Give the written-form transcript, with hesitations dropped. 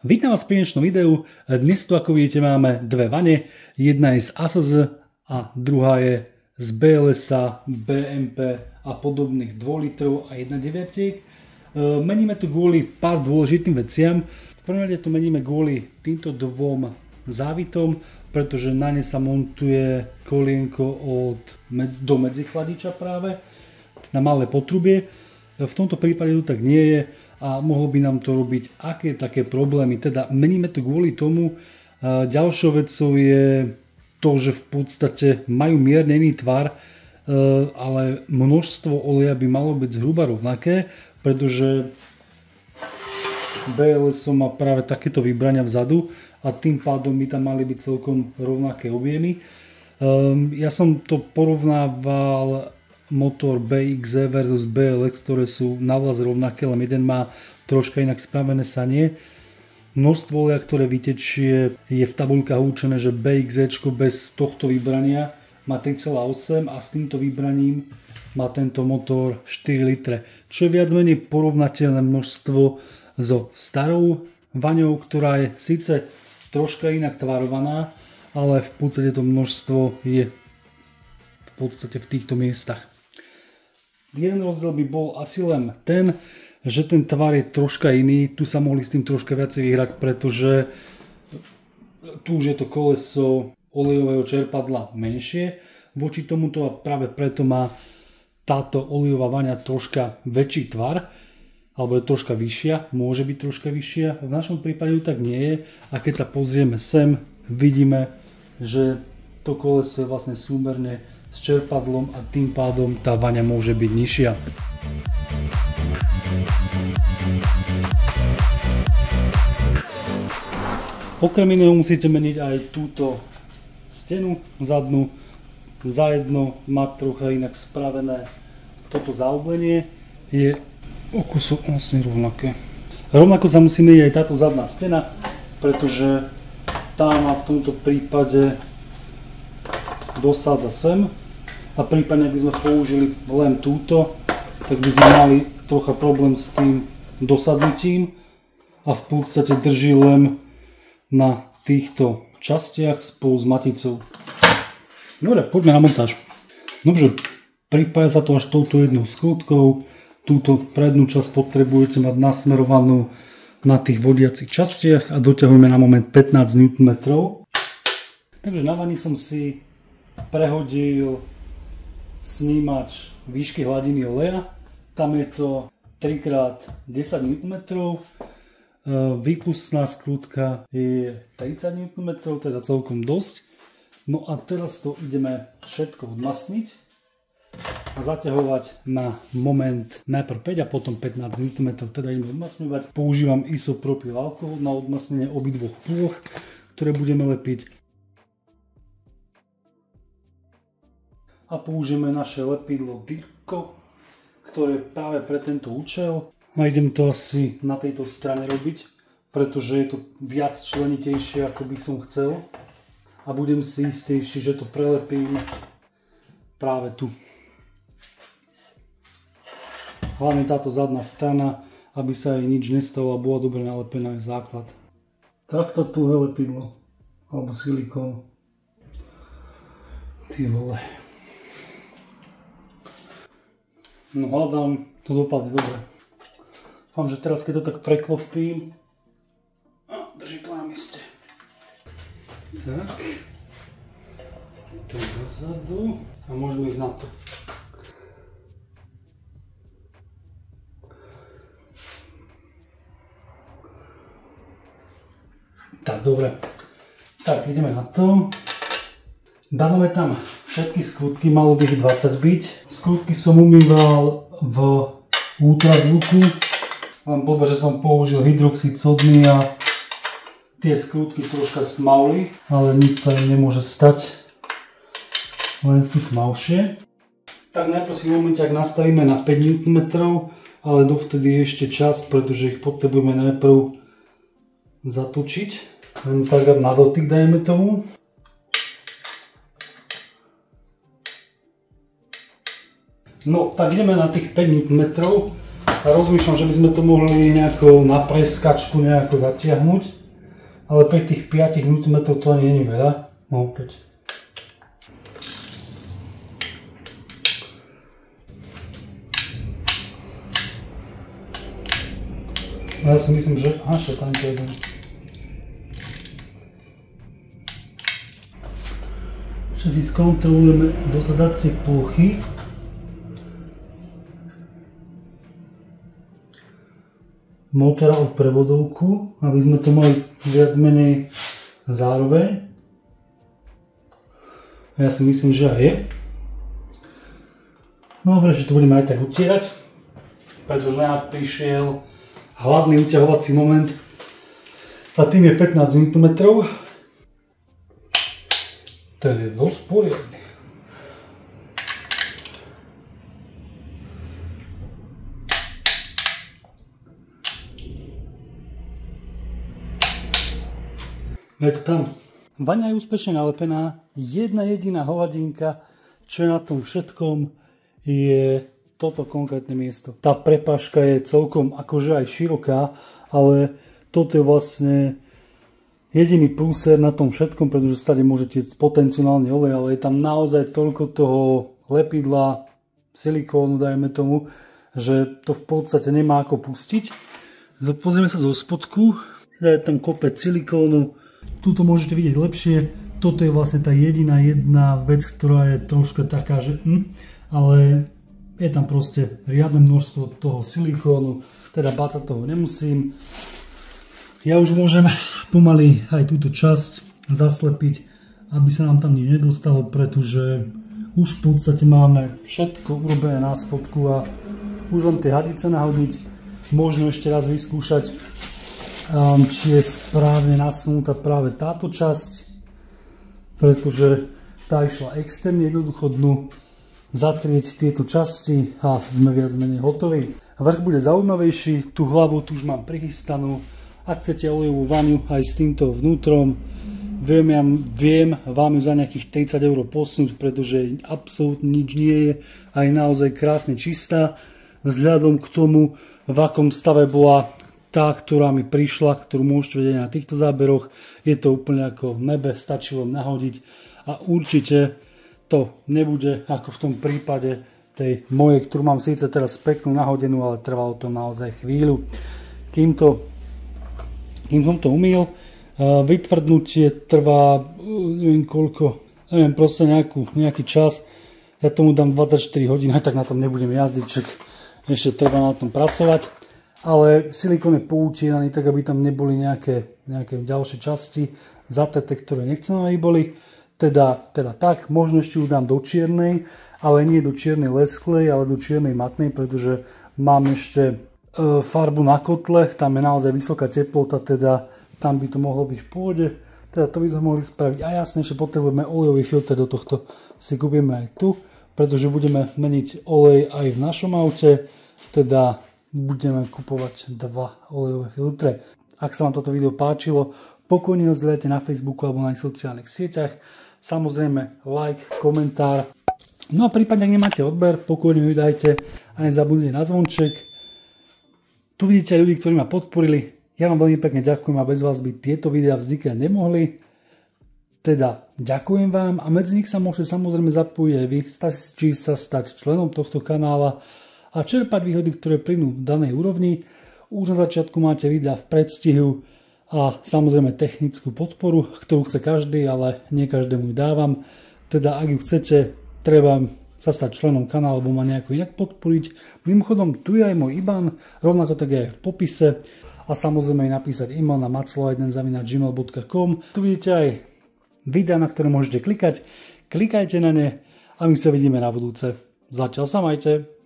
Vítam vás pri dnešnom videu. Dnes tu, ako vidíte, máme dve vane. Jedna je z ASZ a druhá je z BLS-a, BMP a podobných 2 litrov a 1,9. Meníme tu kvôli pár dôležitým veciam. V prvom rade tu meníme kvôli týmto dvom závitom, pretože na ne sa montuje kolienko do medzichladiča práve na malé potrubie. V tomto prípade to tak nie je a mohlo by nám to robiť aké také problémy. Teda meníme to kvôli tomu. Ďalšou vecou je to, že v podstate majú mierne iný tvar, ale množstvo oleja by malo byť zhruba rovnaké, pretože BLS má práve takéto vybrania vzadu a tým pádom by tam mali byť celkom rovnaké objemy. Ja som to porovnával motor BXE versus BLX, ktoré sú navľas rovnaké, len jeden má troška inak spravené sanie. Množstvo oleja, ktoré vytečie, je v tabuľkách určené, že BXE bez tohto vybrania má 3,8 a s týmto vybraním má tento motor 4 litre. Čo je viac menej porovnateľné množstvo so starou vaňou, ktorá je síce troška inak tvarovaná, ale v podstate to množstvo je v podstate v týchto miestach. Jeden rozdiel by bol asi len ten, že ten tvar je troška iný. Tu sa mohli s tým troška viacej vyhrať, pretože tu už je to koleso olejového čerpadla menšie voči tomuto a práve preto má táto olejová vaňa troška väčší tvar, alebo je troška vyššia, môže byť troška vyššia. V našom prípade to tak nie je a keď sa pozrieme sem, vidíme, že to koleso je vlastne súmerne s čerpadlom a tým pádom tá vaňa môže byť nižšia. Okrem iného musíte meniť aj túto stenu zadnú. Zajedno má trocha inak spravené toto zaoblenie. Je o kúsok vlastne rovnaké. Rovnako sa musí meniť aj táto zadná stena, pretože tá má v tomto prípade dosádza sem. A prípadne, ak by sme použili len túto, tak by sme mali trocha problém s tým dosadnutím a v podstate drží len na týchto častiach spolu s maticou. Dobre, poďme na montáž. Dobre, pripája sa to až touto jednou skrutkou. Túto prednú časť potrebujete mať nasmerovanú na tých vodiacich častiach a doťahujeme na moment 15 Nm. Takže na vani som si prehodil snímač výšky hladiny oleja. Tam je to 3x10 Nm. Výpustná skrutka je 30 Nm, teda celkom dosť. No a teraz to ideme všetko odmasniť a zaťahovať na moment najprv 5 a potom 15 Nm. Teda ideme odmasňovať. Používam isopropyl alkohol na odmasnenie obidvoch plôch, ktoré budeme lepiť. A použijeme naše lepidlo Dirko, ktoré je práve pre tento účel. A idem to asi na tejto strane robiť, pretože je to viac členitejšie, ako by som chcel. A budem si istejší, že to prelepím práve tu. Hlavne táto zadná strana, aby sa jej nič nestalo a bola dobre nalepená aj základ. Takto tuhé lepidlo, alebo silikón. Ty vole. No hľadám, to dopadne dobre. Dúfam, že teraz keď to tak preklopím, drží to na mieste. Tak, to dozadu a môžeme ísť na to. Tak, dobre. Tak, ideme na to. Dávame tam všetky skrutky, malo by ich 20 byť. Skrutky som umýval v ultrazvuku, len blbo, že som použil hydroxid sodný a tie skrutky troška smavli, ale nič sa im nemôže stať, len sú tmavšie. Tak najprv si v momente, ak nastavíme na 5 Nm, ale dovtedy je ešte čas, pretože ich potrebujeme najprv zatočiť. Len tak na dotyk dajme tomu. No, tak ideme na tých 5 Nm A rozmýšľam, že by sme to mohli nejako na preskačku nejako zatiahnuť, ale pri tých 5 Nm to ani nie je veľa. No opäť. Ja si myslím, že... Čo tam je jeden. Ešte si skontrolujeme dosadacie plochy. Motora od prevodovku, aby sme to mali viac menej zároveň. Ja si myslím, že aj je. No dobre, že to budeme aj tak utierať, pretože nám prišiel hlavný uťahovací moment a tým je 15 Nm. Ten je dosť poriadny. Je to tam. Vaňa je úspešne nalepená. Jedna jediná hovadinka, čo je na tom všetkom, je toto konkrétne miesto. Tá prepážka je celkom akože aj široká, ale toto je vlastne jediný prúser na tom všetkom, pretože stade môže tiecť potenciálny olej, ale je tam naozaj toľko toho lepidla, silikónu, dajme tomu, že to v podstate nemá ako pustiť. Pozrieme sa zo spodku, je tam kopec silikónu. Tuto môžete vidieť lepšie, toto je vlastne tá jedna vec, ktorá je troška taká, že ale je tam proste riadne množstvo toho silikónu, teda bácať toho nemusím. Ja už môžem pomaly aj túto časť zaslepiť, aby sa nám tam nič nedostalo, pretože už v podstate máme všetko urobené na spodku a už len tie hadice nahodiť. Možno ešte raz vyskúšať, či je správne nasunutá práve táto časť, pretože tá išla extrémne jednoducho dnu, zatrieť tieto časti a sme viac menej hotoví. Vrch bude zaujímavejší, tú hlavu tu už mám prichystanú. Ak chcete olejovú vaňu aj s týmto vnútrom, viem vám ju za nejakých 30 € posunúť, pretože absolútne nič nie je a je naozaj krásne čistá. Vzhľadom k tomu, v akom stave bola tá, ktorá mi prišla, ktorú môžete vedieť na týchto záberoch, je to úplne ako v nebe, stačilo nahodiť a určite to nebude ako v tom prípade tej mojej, ktorú mám síce teraz peknú nahodenú, ale trvalo to naozaj chvíľu. Kým som to umýl, vytvrdnutie trvá neviem koľko, neviem, proste nejaký čas. Ja tomu dám 24 hodín, aj tak na tom nebudem jazdiť, čak ešte treba na tom pracovať. Ale silikón je poutieraný tak, aby tam neboli nejaké ďalšie časti zateté, ktoré nechcem, aby boli. Teda tak, možno ešte ju dám do čiernej, ale nie do čiernej lesklej, ale do čiernej matnej, pretože mám ešte farbu na kotle, tam je naozaj vysoká teplota, teda tam by to mohlo byť v pôde. Teda to by sme mohli spraviť. A jasne, že potrebujeme olejový filter do tohto, si kúpime aj tu, pretože budeme meniť olej aj v našom aute, teda budeme kupovať 2 olejové filtre. Ak sa vám toto video páčilo, pokojne ho zdieľajte na Facebooku alebo na sociálnych sieťach. Samozrejme like, komentár. No a prípadne, ak nemáte odber, pokojne ho dajte a nezabudnite na zvonček. Tu vidíte aj ľudí, ktorí ma podporili. Ja vám veľmi pekne ďakujem a bez vás by tieto videá vznikať nemohli. Teda ďakujem vám a medzi nich sa môžete samozrejme zapojiť aj vy, či sa stať členom tohto kanála a čerpať výhody, ktoré plynú v danej úrovni. Už na začiatku máte videa v predstihu a samozrejme technickú podporu, ktorú chce každý, ale nie každému ju dávam. Teda ak ju chcete, treba sa stať členom kanálu alebo ma nejako inak podporiť. Mimochodom, tu je aj môj IBAN, rovnako tak aj v popise a samozrejme aj napísať e-mail na maclo1@gmail.com. Tu vidíte aj videá, na ktoré môžete klikať. Klikajte na ne a my sa vidíme na budúce. Zatiaľ sa majte.